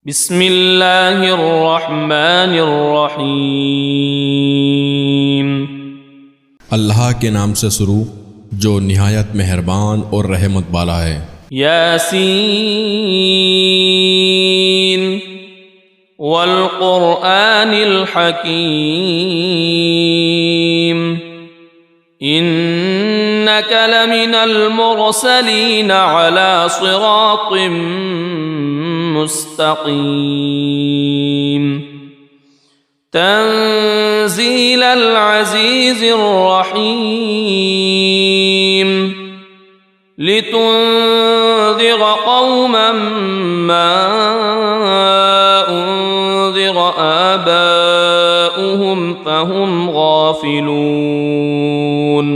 बिस्मिल्लाहिर्रहमानिर्रहीम। अल्लाह के नाम से शुरू जो निहायत मेहरबान और रहमत वाला है। यासीन वल क़ुरआनिल हकीम इन्नका लमिनल मुरसलीन अला सिरातिम मुस्तक़ीम तंज़ीलल अज़ीज़िर रहीम लितुन्ज़िर क़ौमन मा उन्ज़िर आबाउहुम फ़हुम गाफ़िलून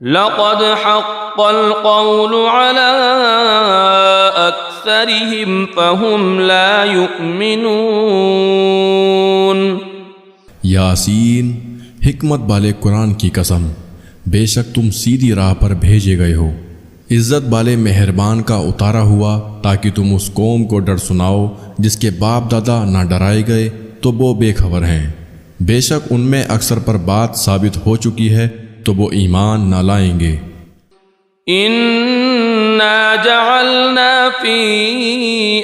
लक़द हक़्क़ल क़ौलु अला अक्सरिहिम फ़हुम ला युमिनून। यासीन, हिकमत वाले कुरान की कसम, बेशक तुम सीधी राह पर भेजे गए हो। इज़्ज़त वाले मेहरबान का उतारा हुआ ताकि तुम उस कौम को डर सुनाओ जिसके बाप दादा ना डराए गए तो वो बेखबर हैं। बेशक उनमें अक्सर पर बात साबित हो चुकी है तो वो ईमान ना लाएंगे। इन्ना जअलना फी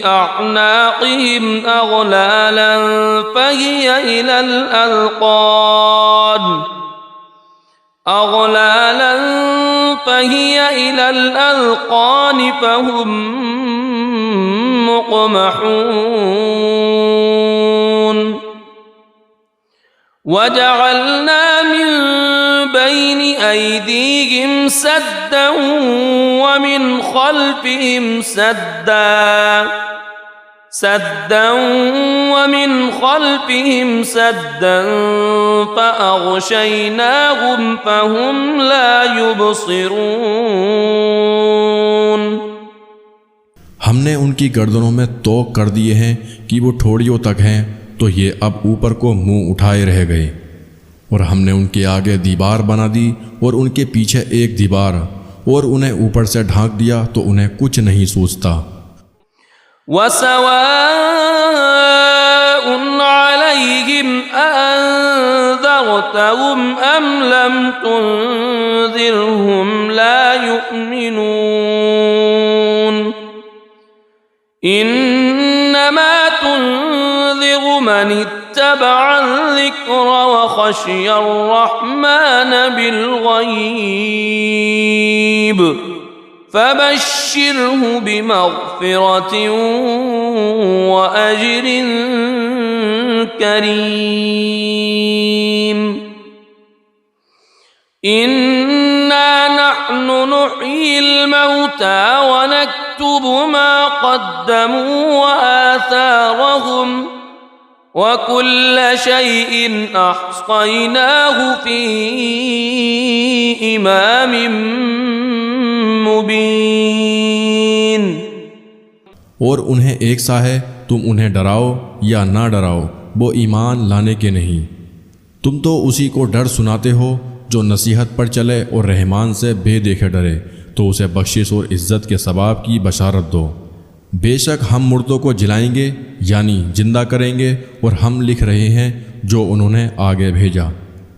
अअनाक़िहिम अग़लालन फ़हिय इलल अज़क़ान फ़हुम मुक़महून वजअलना मिन बैनि ऐदीहिम सद्दन वमिन ख़ल्फ़िहिम सद्दन फ़अग़शयनाहुम फ़हुम ला युबसिरून। हमने उनकी गर्दनों में तोक कर दिए हैं कि वो ठोड़ियों तक हैं तो ये अब ऊपर को मुंह उठाए रह गए। और हमने उनके आगे दीवार बना दी और उनके पीछे एक दीवार और उन्हें ऊपर से ढांक दिया तो उन्हें कुछ नहीं सूझता। वसवाउन अलैहिम अअंज़रतहुम अम लम तुनज़िरहुम ला युमिनून। इन्नमा तुनज़िरु मन इत्तबअ अज़्ज़िक्र व ख़शिय अर्रहमान बिलग़ैब फ़बश्शिरहु बिमग़फ़िरतिन व अज्रिन करीम। इन्ना नहनु नुह्यिल मौता व नक्तुबु मा क़द्दमू व आथारहुम व कुल्ल शैइन अहसैनाहु फ़ी इमामिन मुबीन। और उन्हें एक सा है, तुम उन्हें डराओ या ना डराओ वो ईमान लाने के नहीं। तुम तो उसी को डर सुनाते हो जो नसीहत पर चले और रहमान से बेदेखे डरे तो उसे बख्शिश और इज़्ज़त के सवाब की बशारत दो। बेशक हम मुर्दों को जिलाएंगे यानी जिंदा करेंगे और हम लिख रहे हैं जो उन्होंने आगे भेजा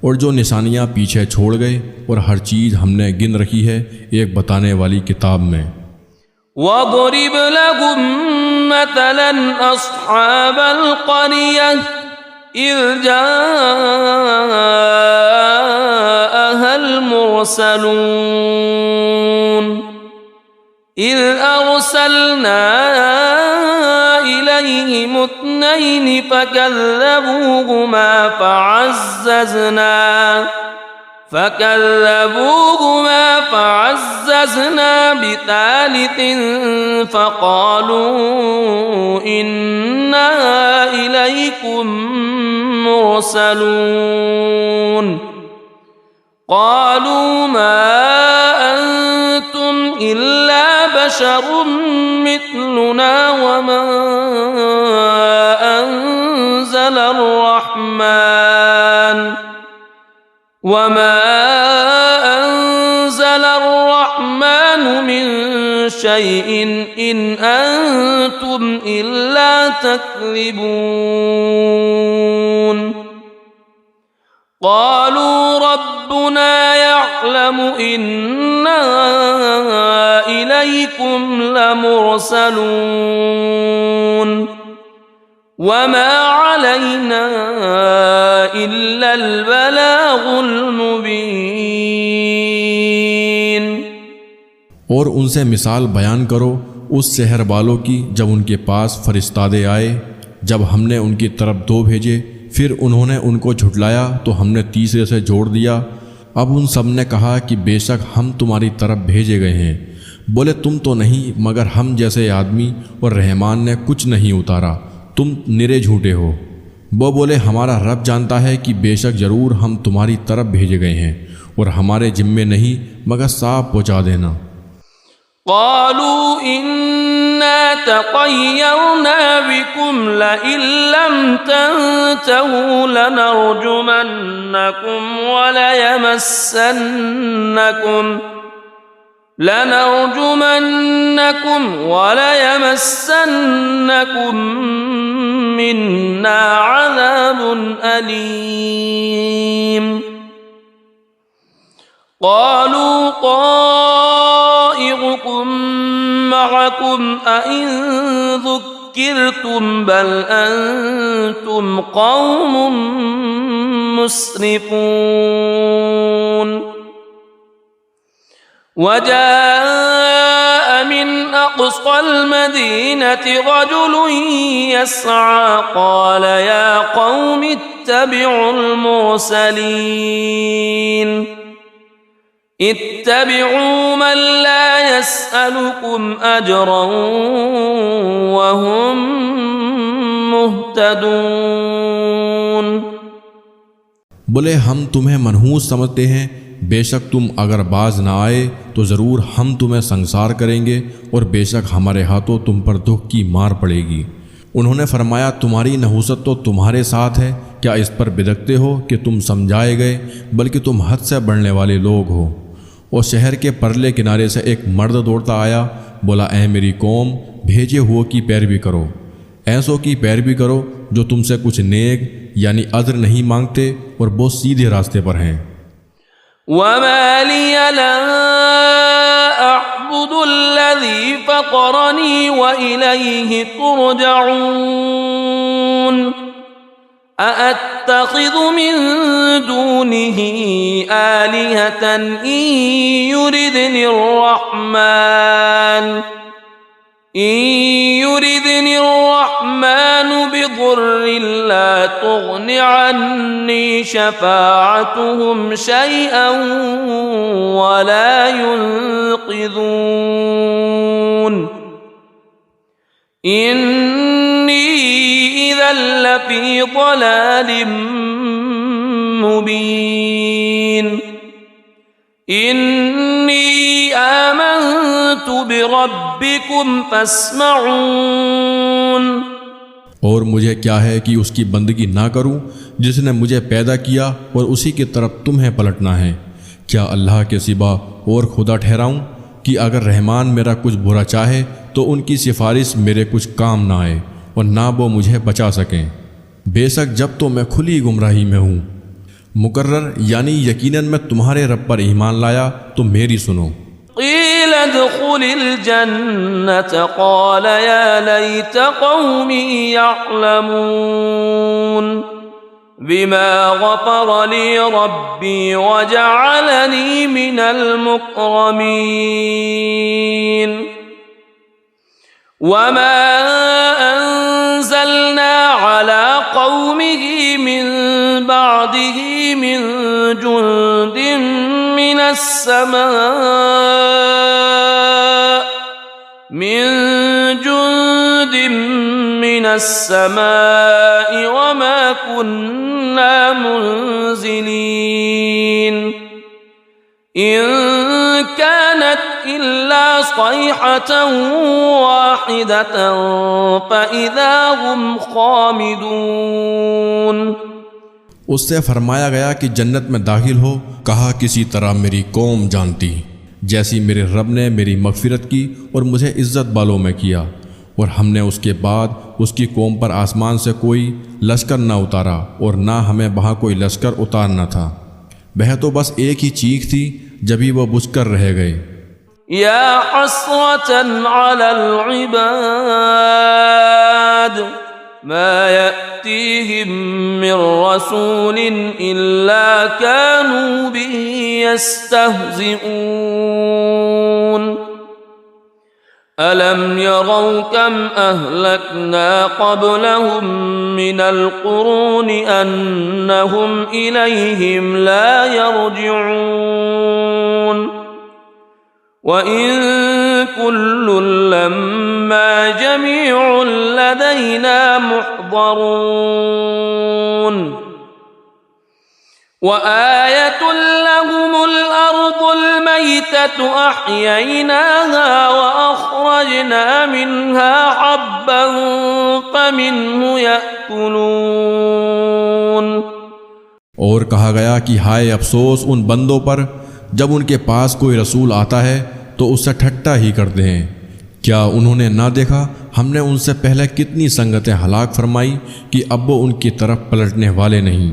और जो निशानियाँ पीछे छोड़ गए और हर चीज़ हमने गिन रखी है एक बताने वाली किताब में। वज़रिब लहुम मतलन अस्हाबल क़रियह इज़ जाअहल मुरसलून इज़ अरसलना इलैहिम इत्नैन फ़कज़्ज़बूहुमा फ़अज़्ज़ज़ना बितालितिन फ़क़ालू इन्ना इलैकुम मुरसलून क़ालू मा अंतुम इल्ला बशरुम मिथलुना वमा अंज़लर रहमान वमा अंज़लर रहमान मिन شيء إن أنتم إلا تكذبون قالوا ربنا يعلم إنا إليكم لمرسلون وما علينا إلا البلاغ المبين। और उनसे मिसाल बयान करो उस शहर वालों की जब उनके पास फरिश्तादे आए, जब हमने उनकी तरफ दो भेजे, फिर उन्होंने उनको झुठलाया तो हमने तीसरे से जोड़ दिया। अब उन सब ने कहा कि बेशक हम तुम्हारी तरफ भेजे गए हैं। बोले तुम तो नहीं मगर हम जैसे आदमी, और रहमान ने कुछ नहीं उतारा, तुम निरे झूठे हो। वो बोले हमारा रब जानता है कि बेशक ज़रूर हम तुम्हारी तरफ भेजे गए हैं और हमारे जिम्मे नहीं मगर साफ पहुँचा देना। قالوا إنا تطيرنا بكم لئن لم تنتهوا لنرجمنكم وليمسنكم منا عذاب أليم قالوا طائركم معكم أئن ذكرتم بل أنتم قوم مسرفون وجاء من أقصى المدينة رجل يسعى قال يا قوم اتبعوا المرسلين اتبعوا من لا يسألكم أجرا وهم مهتدون। बोले हम तुम्हें मनहूस समझते हैं, बेशक तुम अगर बाज ना आए तो ज़रूर हम तुम्हें संसार करेंगे और बेशक हमारे हाथों तुम पर दुख की मार पड़ेगी। उन्होंने फरमाया तुम्हारी नहूसत तो तुम्हारे साथ है, क्या इस पर बिदकते हो कि तुम समझाए गए, बल्कि तुम हद से बढ़ने वाले लोग हो। और शहर के परले किनारे से एक मर्द दौड़ता आया, बोला ऐ मेरी कौम, भेजे हुए की पैरवी करो, ऐसों की पैरवी करो जो तुमसे कुछ नेक यानी अज्र नहीं मांगते और वो सीधे रास्ते पर हैं। वमा लिय ला अअबुदुल्लज़ी फ़तरनी व इलैहि तुरजऊन अअत्तख़िज़ु मिन दूनिही आलिहतन इन युरिदनि الرحمن بضر لا تغن عني شفاعتهم شيئا ولا ينقذون إني إذا لفي ضلال مبين إني آمنت بربكم فاسمعون। और मुझे क्या है कि उसकी बंदगी ना करूं जिसने मुझे पैदा किया और उसी की तरफ तुम्हें पलटना है। क्या अल्लाह के सिवा और खुदा ठहराऊं कि अगर रहमान मेरा कुछ बुरा चाहे तो उनकी सिफारिश मेरे कुछ काम ना आए और ना वो मुझे बचा सकें। बेशक जब तो मैं खुली गुमराही में हूँ। मुकर्रर यानी यकीनन मैं तुम्हारे रब पर ईमान लाया तो मेरी सुनो। क़ील उद्ख़ुलिल जन्नत क़ाल या लैत क़ौमी यअलमून बिमा ग़फ़र ली रब्बी व जअलनी मिनल मुकरमीन वमा अंज़लना अला क़ौमिही मिन बादिही मिन जुंदिन मिनस समाइ वमा कुन्ना मुंज़िलीन इन कानत इल्ला सयहतन वाहिदतन फ़इज़ा हुम ख़ामिदून। उससे फरमाया गया कि जन्नत में दाखिल हो। कहा किसी तरह मेरी कौम जानती, जैसी मेरे रब ने मेरी मगफिरत की और मुझे इज़्ज़त बालों में किया, और हमने उसके बाद उसकी कौम पर आसमान से कोई लश्कर ना उतारा और ना हमें वहाँ कोई लश्कर उतारना था। वह तो बस एक ही चीख थी, जब ही वह बुझकर रह गए। या हस्रतन अलल इबाद मा यअतीहिम मिर रसूलिन इल्ला कानू बिही यस्तहज़िऊन अलम यरौ कम अहलकना क़ब्लहुम मिनल क़ुरूनि अन्नहुम इलैहिम ला यरजिऊन वइन कुल्लुन लम्मा जमीउन लदैना मुहज़रून वआयतुन लहुमुल अर्दुल मैततु अह्यैनाहा वअख़रजना मिन्हा हब्बन फमिन्हु यअकुलून। और कहा गया कि हाय अफसोस उन बंदों पर जब उनके पास कोई रसूल आता है तो उससे ठट्टा ही करते हैं। क्या उन्होंने ना देखा हमने उनसे पहले कितनी संगतें हलाक फरमाई कि अब वो उनकी तरफ पलटने वाले नहीं।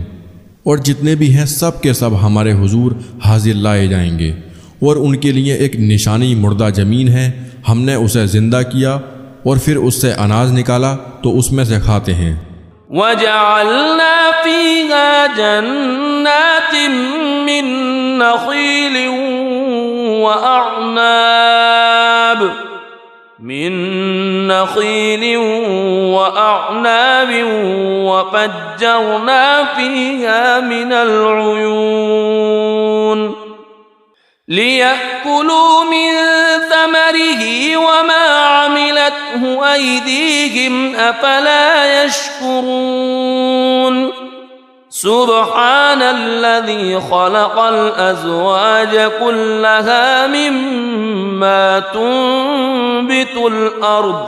और जितने भी हैं सब के सब हमारे हुजूर हाजिर लाए जाएंगे, और उनके लिए एक निशानी मुर्दा ज़मीन है, हमने उसे ज़िंदा किया और फिर उससे अनाज निकाला तो उसमें से खाते हैं। वजअलना फीहा जन्नातिन मिन नख़ीलिन वअअनाब वफज्जरना फीहा मिनल उयून लियअकुलू मिन समरिही वमा अमिलतहु अयदीहिम अफला यशकुरून। सुब्हानल्लज़ी खलक़ल अज़वाज कुल्लहा मिम्मा तुंबितुल अर्द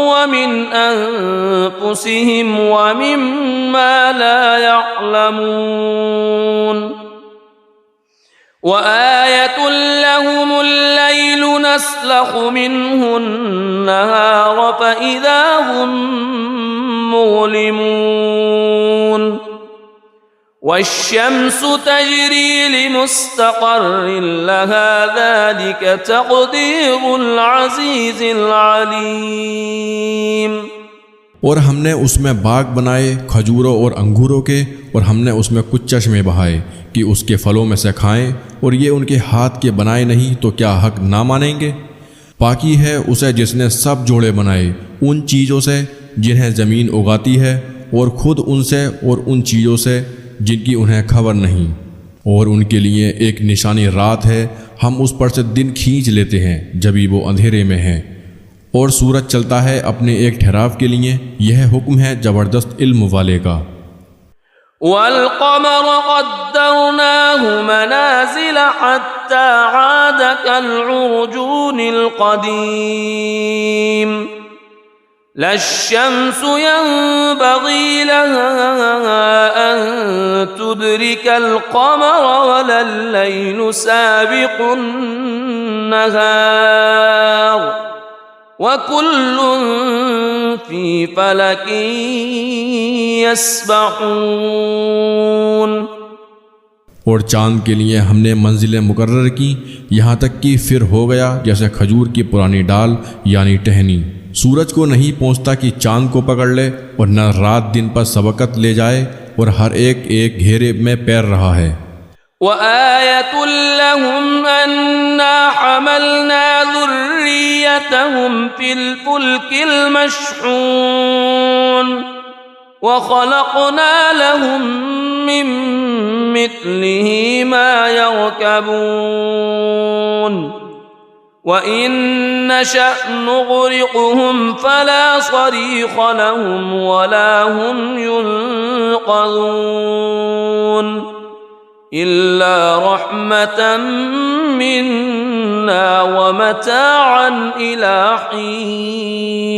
वमिन अनफुसिहिम वमिम्मा ला यअलमून। वआयतुन लहुमुल लैलु नस्लखु मिन्हु अन्नहार फइज़ा हुम मुज़लिमून। वश्शम्सु तजरी लिमुस्तक़र्रिन लहा ज़ालिक तक़दीरुल अज़ीज़िल अलीम। और हमने उसमें बाग बनाए खजूरों और अंगूरों के, और हमने उसमें कुछ चश्मे बहाए कि उसके फलों में से खाएं, और ये उनके हाथ के बनाए नहीं तो क्या हक ना मानेंगे। पाकी है उसे जिसने सब जोड़े बनाए उन चीज़ों से जिन्हें ज़मीन उगाती है, और ख़ुद उनसे और उन चीज़ों से जिनकी उन्हें खबर नहीं। और उनके लिए एक निशानी रात है, हम उस पर से दिन खींच लेते हैं जभी वो अंधेरे में है, और सूरज चलता है अपने एक ठहराव के लिए। यह हुक्म है ज़बरदस्त इल्म वाले का। वल्क़मर क़द्दरनाहु मनाज़िल हत्ता आद कल्उर्जूनिल क़दीम लश्शम्सु यंबग़ी लहा अन तुदरिकल क़मर वलल्लैलु साबिक़ुन नहार वकुल्लुन फ़ी फ़लकिन यस्बहून। और चाँद के लिए हमने मंजिलें मुकर्रर की, यहाँ तक कि फिर हो गया जैसे खजूर की पुरानी डाल यानी टहनी। सूरज को नहीं पहुँचता कि चाँद को पकड़ ले, और न रात दिन पर सबकत ले जाए, और हर एक एक घेरे में पैर रहा है। वआयतुन लहुम अन्ना हमलना ज़ुर्रियतहुम फिल फुल्किल मशहून वखलक़ना लहुम मिन मिस्लिही मा यरकबून वइन नशअ नुग़रिक़हुम फला सरीख़ लहुम वला हुम युनक़ज़ून इल्ला रहमतन मिन्ना व मताअन इला हीन।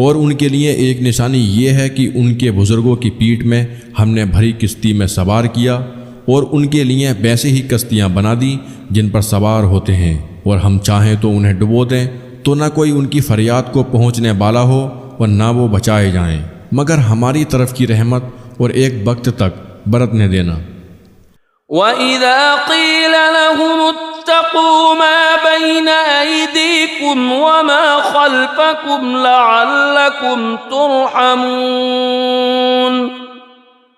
और उनके लिए एक निशानी ये है कि उनके बुज़ुर्गों की पीठ में हमने भरी किश्ती में सवार किया और उनके लिए वैसे ही कश्तियाँ बना दी जिन पर सवार होते हैं, और हम चाहें तो उन्हें डुबो दें तो न कोई उनकी फरियाद को पहुँचने वाला हो और ना वो बचाए जाएं, मगर हमारी तरफ की रहमत और एक वक्त तक बरतने देना। वइज़ा क़ील लहुम इत्तक़ू मा बैन अयदीकुम वमा ख़ल्फ़कुम लअल्लकुम तुरहमून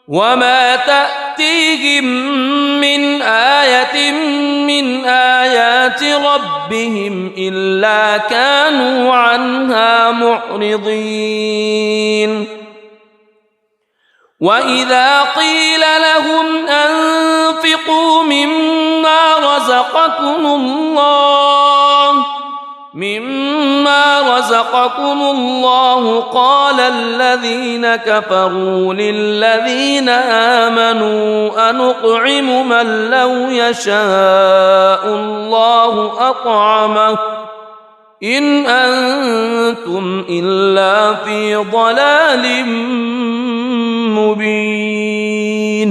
वमा तअतीहिम मिन आयतिन मिन आयाति रब्बिहिम इल्ला कानू अन्हा मुअरिदीन। वइज़ा क़ील लहुम अन्फ़िक़ू मिम्मा रज़क़कुमुल्लाह क़ाल अल्लज़ीन कफ़रू लिल्लज़ीन आमनू अनुत्'iमु मन लौ यशाअुल्लाहु अत्'अमहु इन अंतुम इल्ला फ़ी ज़लालिम मुबीन।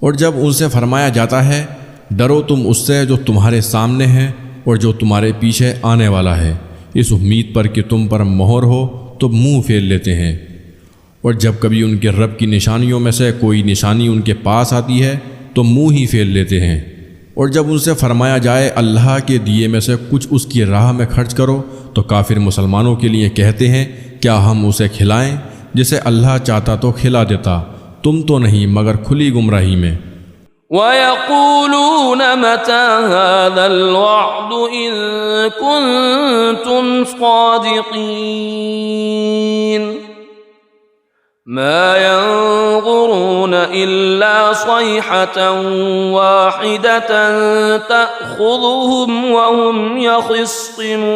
और जब उनसे फरमाया जाता है डरो तुम उससे जो तुम्हारे सामने है और जो तुम्हारे पीछे आने वाला है, इस उम्मीद पर कि तुम पर मोहर हो तो मुंह फेर लेते हैं। और जब कभी उनके रब की निशानियों में से कोई निशानी उनके पास आती है तो मुंह ही फेर लेते हैं। और जब उनसे फरमाया जाए अल्लाह के दिए में से कुछ उसकी राह में खर्च करो तो काफिर मुसलमानों के लिए कहते हैं क्या हम उसे खिलाएं, जिसे अल्लाह चाहता तो खिला देता, तुम तो नहीं मगर खुली गुमराही में। वयक़ूलून मता हाज़ल वअदु इन कुन्तुम सादिक़ीन मा यंज़ुरून इल्ला सयहतन वाहिदतन तअख़ुज़ुहुम वहुम यख़िस्सिमून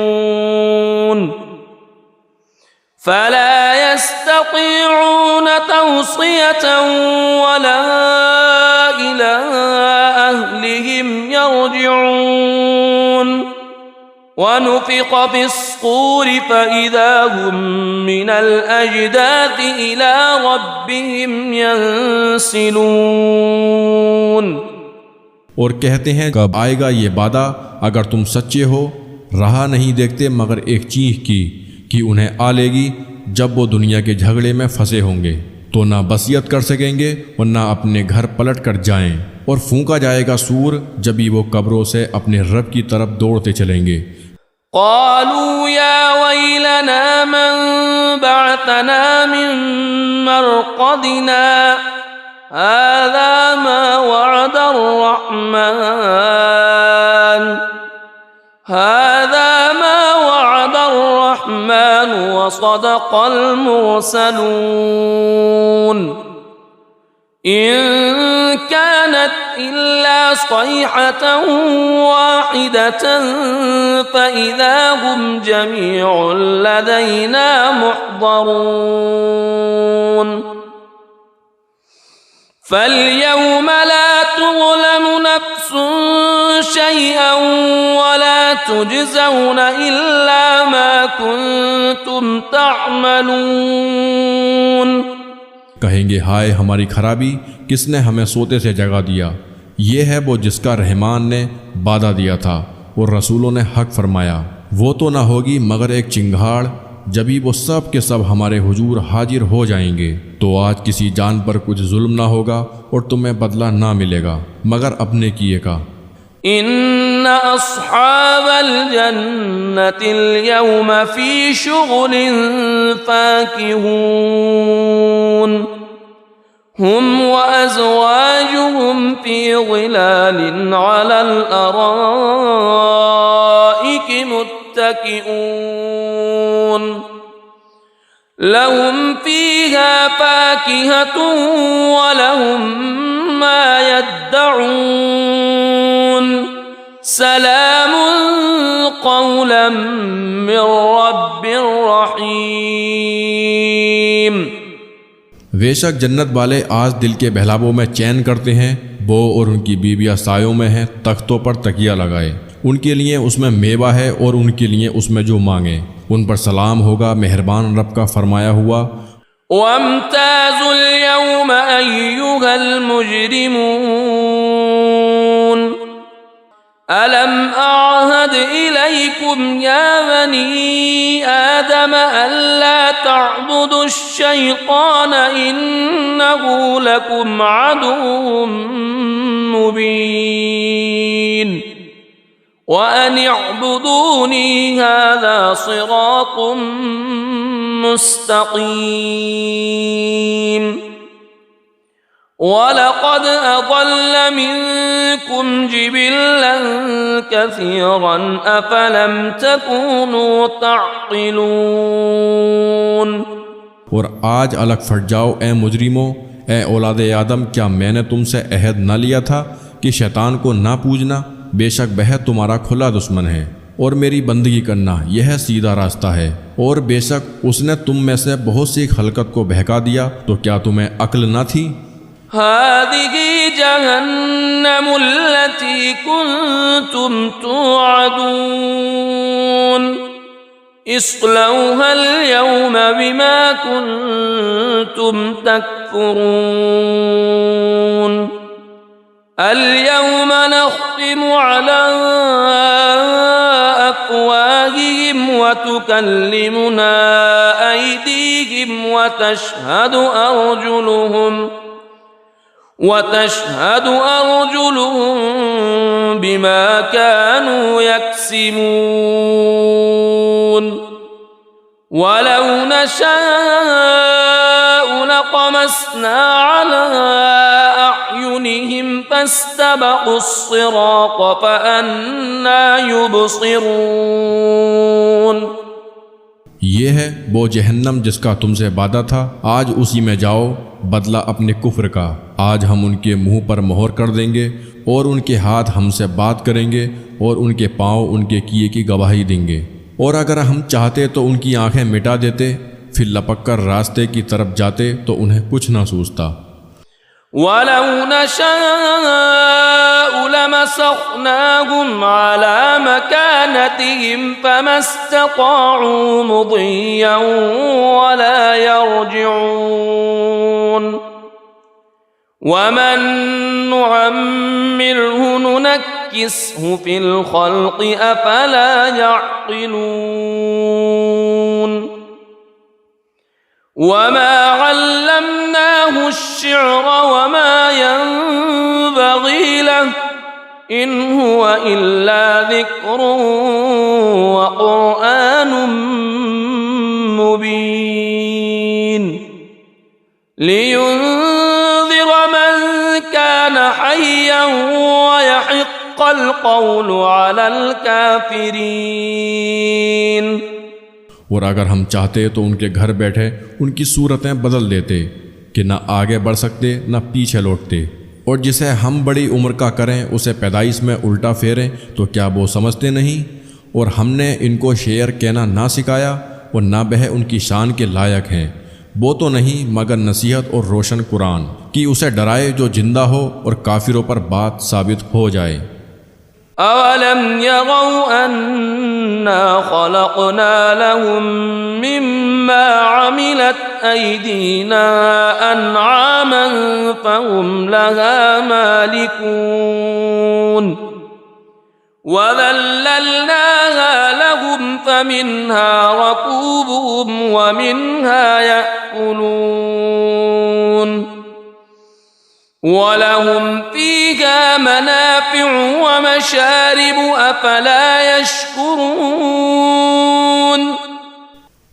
फला यस्ततीऊन तौसियतन वला इला अहलिहिम यरजिऊन वनुफ़िख़ फ़िस्सूर फ़इज़ा हुम मिनल अजदाथ इला रब्बिहिम यंसिलून। और कहते हैं कब आएगा ये वादा अगर तुम सच्चे हो, रहा नहीं देखते मगर एक चीख की कि उन्हें आ लेगी जब वो दुनिया के झगड़े में फंसे होंगे तो ना बसियत कर सकेंगे और ना अपने घर पलट कर जाएं, और फूंका जाएगा सूर जब भी वो कब्रों से अपने रब की तरफ दौड़ते चलेंगे। क़ालू या वैलना मन बअतना मिन मरक़दिना हाज़ा मा वअदर रहमान वसदक़ल मुरसलून इन कानत इल्ला सयहतन वाहिदतन फ़इज़ा हुम जमीउन लदैना मुहज़रून फ़ल्यौम ला तुज़लमु नफ़्सुन शैअन वला तुजज़ौन इल्ला मा कुन्तुम तअमलून। कहेंगे हाय हमारी खराबी, किसने हमें सोते से जगा दिया। ये है वो जिसका रहमान ने वादा दिया था और रसूलों ने हक फरमाया। वो तो ना होगी मगर एक चिंगाड़, जभी वो सब के सब हमारे हुजूर हाजिर हो जाएंगे। तो आज किसी जान पर कुछ जुल्म ना होगा और तुम्हें बदला ना मिलेगा मगर अपने किए का। इन्ना अस्हाबल जन्नतिल यौम फी शुग़लिन फ़ाकिहून हुम व अज़वाजुहुम फी ज़िलालिन अलल अराइकि मुत्तकिऊन लहुम फ़ीहा फ़ाकिहतुन व लहुम मा यद्दऊन सलामुन क़ौलन मिर रब्बिर रहीम। बेशक जन्नत वाले आज दिल के बहलावों में चैन करते हैं। वो और उनकी बीवियाँ सायों में हैं, तख्तों पर तकिया लगाए, उनके लिए उसमें मेवा है और उनके लिए उसमें जो मांगे। उन पर सलाम होगा मेहरबान रब का फरमाया हुआ। वम्ताजुल यौम अय्युहल मुजरिमून अलम अअहद इलैकुम या बनी आदम अल्ला तअबुदुश शैतान इन्नहु लकुम अदुव्वुम मुबीन व अन अअबुदूनी हाज़ा सिरातुम मुस्तक़ीम वलक़द अज़ल्ल मिनकुम जिबिल्लन कसीरन अफ़लम तकूनू तअक़िलून। और आज अलग फट जाओ ए मुजरिमों, ए औलाद आदम, क्या मैंने तुमसे अहद न लिया था कि शैतान को ना पूजना? बेशक वह तुम्हारा खुला दुश्मन है और मेरी बंदगी करना यह सीधा रास्ता है। और बेशक उसने तुम में से बहुत सी खलकत को बहका दिया, तो क्या तुम्हें अक्ल न थी? हादिही जहन्नमुल्लती कुंतुम तुअदून इस्लौहल यौम बिमा कुंतुम तकफुरून अल-यौम नख्तिमु अला अफ़वाहिहिम व तुकल्लिमुना अयदीहिम व तशहदु अर्जुलुहुम बिमा कानू यक्सिबून वलौ नशाअ लतमस्ना अला अअयुनिहिम फस्तबक़ुस्सिरात फअन्ना युबसिरून। ये है वो जहन्नम जिसका तुमसे वादा था, आज उसी में जाओ, बदला अपने कुफ्र का। आज हम उनके मुंह पर मोहर कर देंगे और उनके हाथ हमसे बात करेंगे और उनके पाँव उनके किए की गवाही देंगे। और अगर हम चाहते तो उनकी आंखें मिटा देते, फिर लपक कर रास्ते की तरफ जाते तो उन्हें कुछ ना सूझता। वलौ नशाअ लमसखनाहुम अला मकानतिहिम फमस्तताअू मुदिय्यन वला यरजिऊन वमन नुअम्मिरहु नुनक्किसहु फिल खल्क़ि अफला यअक़िलून वमा अल्लमनाहु अश्शिअर वमा यंबग़ी लहु इन हुवा इल्ला ज़िक्रुन व क़ुरआनुम मुबीन लियुन्ज़िर मन कान हय्यन व यहिक़्क़ल क़ौलु अलल काफ़िरीन। और अगर हम चाहते तो उनके घर बैठे उनकी सूरतें बदल देते कि न आगे बढ़ सकते न पीछे लौटते। और जिसे हम बड़ी उम्र का करें उसे पैदाइश में उल्टा फेरें तो क्या वो समझते नहीं? और हमने इनको शेर कहना ना सिखाया और ना वह उनकी शान के लायक हैं। वो तो नहीं मगर नसीहत और रोशन कुरान कि उसे डराए जो जिंदा हो और काफिरों पर बात साबित हो जाए। अवलम यरौ अन्ना खलक़ना लहुम मिम्मा अमिलत अयदीना अनआमन फहुम लहा मालिकून वज़ल्लल्नाहा लहुम फमिन्हा रकूबुहुम वमिन्हा यअकुलून वलहुम फ़ीहा मनाफ़िउ व मशारिबु अफ़ला यशकुरून।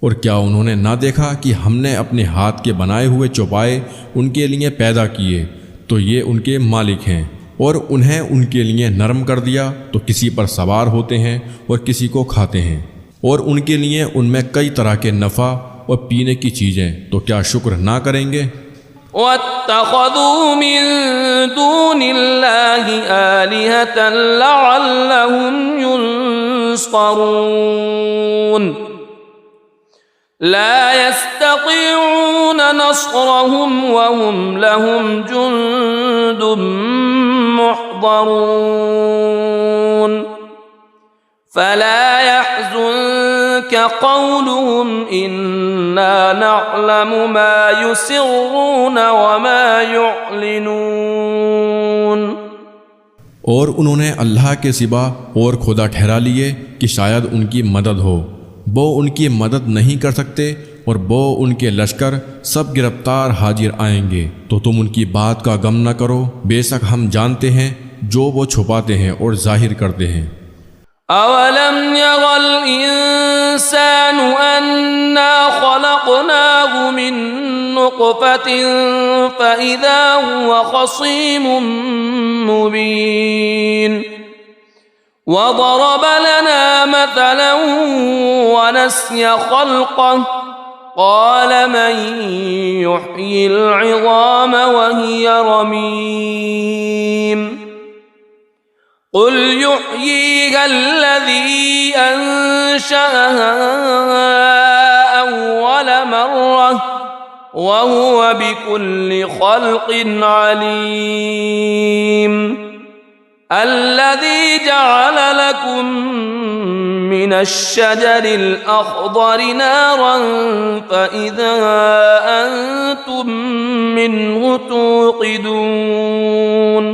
और क्या उन्होंने ना देखा कि हमने अपने हाथ के बनाए हुए चौपाए उनके लिए पैदा किए, तो ये उनके मालिक हैं। और उन्हें उनके लिए नरम कर दिया तो किसी पर सवार होते हैं और किसी को खाते हैं। और उनके लिए उनमें कई तरह के नफ़ा और पीने की चीज़ें, तो क्या शुक्र ना करेंगे? वत्तख़ज़ू मिन दूनिल्लाहि आलिहतन लअल्लहुम युन्सरून ला यस्ततीऊन नस्रहुम वहुम लहुम जुन्दुम मुहज़रून فلا يحزنك قولهم إنا نعلم ما يسرون وما يعلنون। और उन्होंने अल्लाह के सिवा और खुदा ठहरा लिए कि शायद उनकी मदद हो। वो उनकी मदद नहीं कर सकते और वो उनके लश्कर सब गिरफ्तार हाजिर आएंगे, तो तुम उनकी बात का गम न करो, बेशक हम जानते हैं जो वो छुपाते हैं और जाहिर करते हैं। अवलम यगल इंसान अन्ना खलक़नाहु मिन नुक़्फ़तिन फ़इज़ा हुवा ख़सीमुम मुबीन वज़रब लना मथलन वनस्य ख़ल्क़ह क़ाल मन युह्यिल इज़ाम वहिय रमीम क़ुल युह्यीहा अल्लज़ी अंशअहा अव्वल मर्रह वहुव बिकुल्लि ख़ल्क़िन अलीम अल्लज़ी जअल लकुम मिनश्शजरिल अख़्ज़रि नारन फ़इज़ा अंतुम मिन्हु तूक़िदून।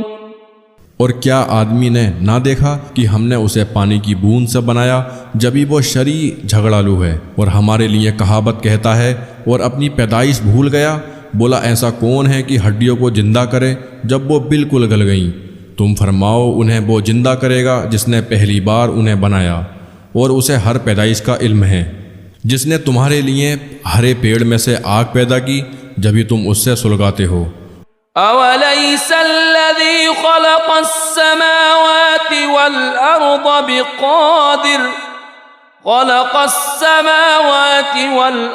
और क्या आदमी ने ना देखा कि हमने उसे पानी की बूंद से बनाया, जबी वो शरी झगड़ालू है और हमारे लिए कहावत कहता है और अपनी पैदाइश भूल गया। बोला ऐसा कौन है कि हड्डियों को जिंदा करे जब वो बिल्कुल गल गईं। तुम फरमाओ उन्हें वो जिंदा करेगा जिसने पहली बार उन्हें बनाया, और उसे हर पैदाइश का इल्म है। जिसने तुम्हारे लिए हरे पेड़ में से आग पैदा की, जभी तुम उससे सुलगाते हो। अवलैसल्लज़ी खलक़स्समावाति वल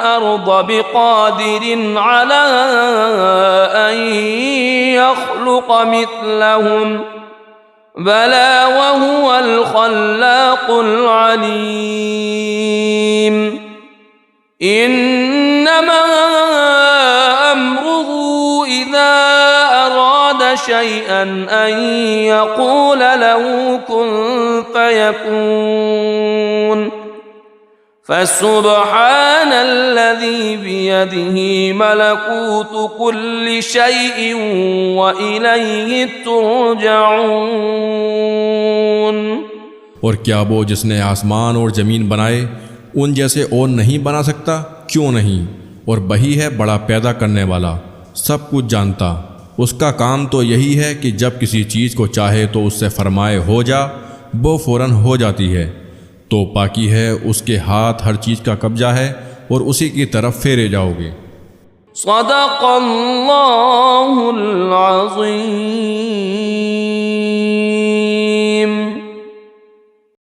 अर्द बिक़ादिरिन अला अन यख़्लुक़ मिथलहुम बला वहुवल ख़ल्लाक़ुल अलीम इन्नमा अम्रुहु इज़ा अराद शैअन अन यक़ूल लहु कुन फ़यकून फसुब्हानल्लज़ी बियदिही मलकूतु कुल्लि शैइन व इलैहि तुरजऊन। और क्या वो जिसने आसमान और ज़मीन बनाए उन जैसे और नहीं बना सकता? क्यों नहीं? और वही है बड़ा पैदा करने वाला, सब कुछ जानता। उसका काम तो यही है कि जब किसी चीज़ को चाहे तो उससे फरमाए हो जा, वो फ़ौरन हो जाती है। तो पाकी है, उसके हाथ हर चीज़ का कब्जा है और उसी की तरफ फेरे जाओगे। सदक़ल्लाहुल अज़ीम।